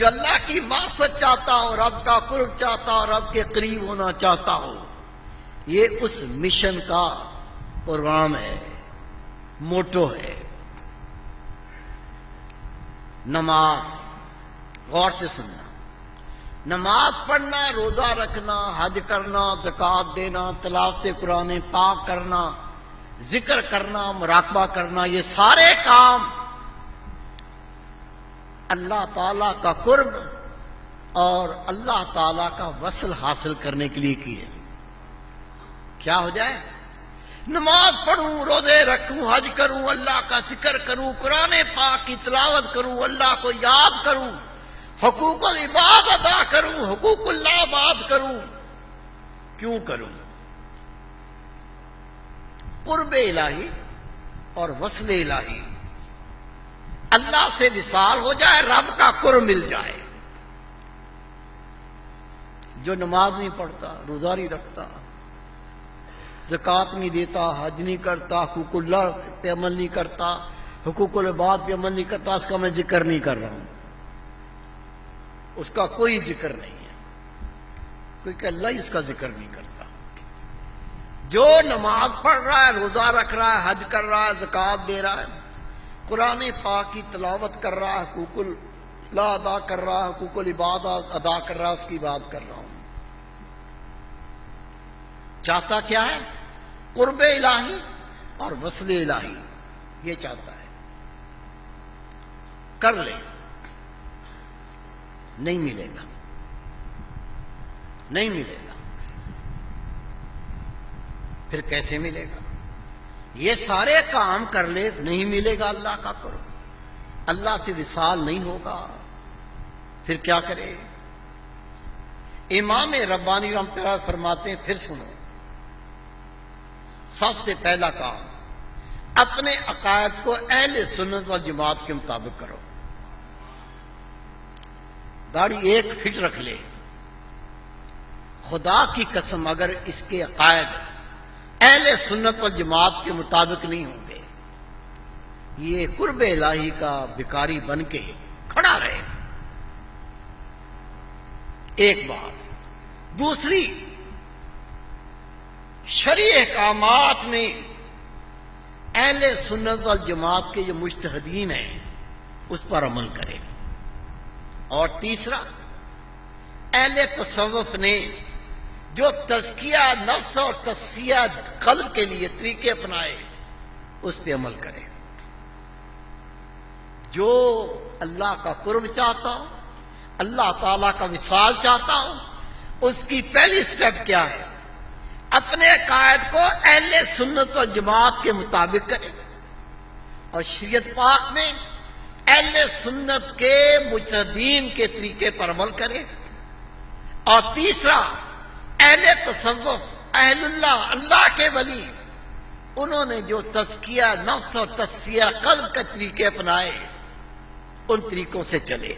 جو اللہ کی معرفت چاہتا ہو، رب کا قرب چاہتا ہو، رب کے قریب ہونا چاہتا ہو، یہ اس مشن کا پروگرام ہے، موٹو ہے۔ نماز، غور سے سننا، نماز پڑھنا، روزہ رکھنا، حج کرنا، زکوٰۃ دینا، تلاوت قرآن پاک کرنا، ذکر کرنا، مراقبہ کرنا، یہ سارے کام اللہ تعالیٰ کا قرب اور اللہ تعالیٰ کا وصل حاصل کرنے کے لیے کیے۔ کیا ہو جائے؟ نماز پڑھوں، روزے رکھوں، حج کروں، اللہ کا ذکر کروں، قرآن پاک کی تلاوت کروں، اللہ کو یاد کروں، حقوق العباد ادا کروں، حقوق اللہ بات کروں۔ کیوں کروں؟ قرب الہی اور وصل الہی، اللہ سے وصال ہو جائے، رب کا قرب مل جائے۔ جو نماز نہیں پڑھتا، روزہ نہیں رکھتا، زکوٰۃ نہیں دیتا، حج نہیں کرتا، حقوق اللہ پہ عمل نہیں کرتا، حقوق العباد پہ عمل نہیں کرتا، اس کا میں ذکر نہیں کر رہا ہوں، اس کا کوئی ذکر نہیں ہے، کیونکہ اللہ ہی اس کا ذکر نہیں کرتا۔ جو نماز پڑھ رہا ہے، روزہ رکھ رہا ہے، حج کر رہا ہے، زکوٰۃ دے رہا ہے، قرآن پاک کی تلاوت کر رہا ہے، حقوق اللہ ادا کر رہا ہے، حقوق العباد ادا کر رہا ہے، اس کی بات کر رہا ہوں۔ چاہتا کیا ہے؟ قرب الہی اور وصل الہی، یہ چاہتا ہے۔ کر لے، نہیں ملے گا، نہیں ملے گا۔ پھر کیسے ملے گا؟ یہ سارے کام کر لے، نہیں ملے گا اللہ کا قرب، اللہ سے وصال نہیں ہوگا، پھر کیا کرے؟ امام ربانی رحمۃ اللہ فرماتے ہیں، پھر سنو، سب سے پہلا کام اپنے عقائد کو اہل سنت و جماعت کے مطابق کرو۔ داڑھی 1 فٹ رکھ لے، خدا کی قسم اگر اس کے عقائد اہل سنت و جماعت کے مطابق نہیں ہوں گے، یہ قرب الہی کا بھکاری بن کے کھڑا رہے۔ ایک بات۔ دوسری، شرعی احکامات میں اہل سنت والجماعت کے جو مجتہدین ہیں اس پر عمل کرے۔ اور تیسرا، اہل تصوف نے جو تزکیہ نفس اور تصفیہ قلب کے لیے طریقے اپنائے اس پہ عمل کرے۔ جو اللہ کا قرب چاہتا ہو، اللہ تعالیٰ کا وصال چاہتا ہو، اس کی پہلی سٹیپ کیا ہے؟ اپنے عقائد کو اہل سنت و جماعت کے مطابق کرے، اور شریعت پاک میں اہل سنت کے مجتہدین کے طریقے پر عمل کرے۔ اور تیسرا، اہل تصوف، اہل اللہ، اللہ کے ولی، انہوں نے جو تزکیہ نفس اور تصفیہ قلب کے طریقے اپنائے، ان طریقوں سے چلے۔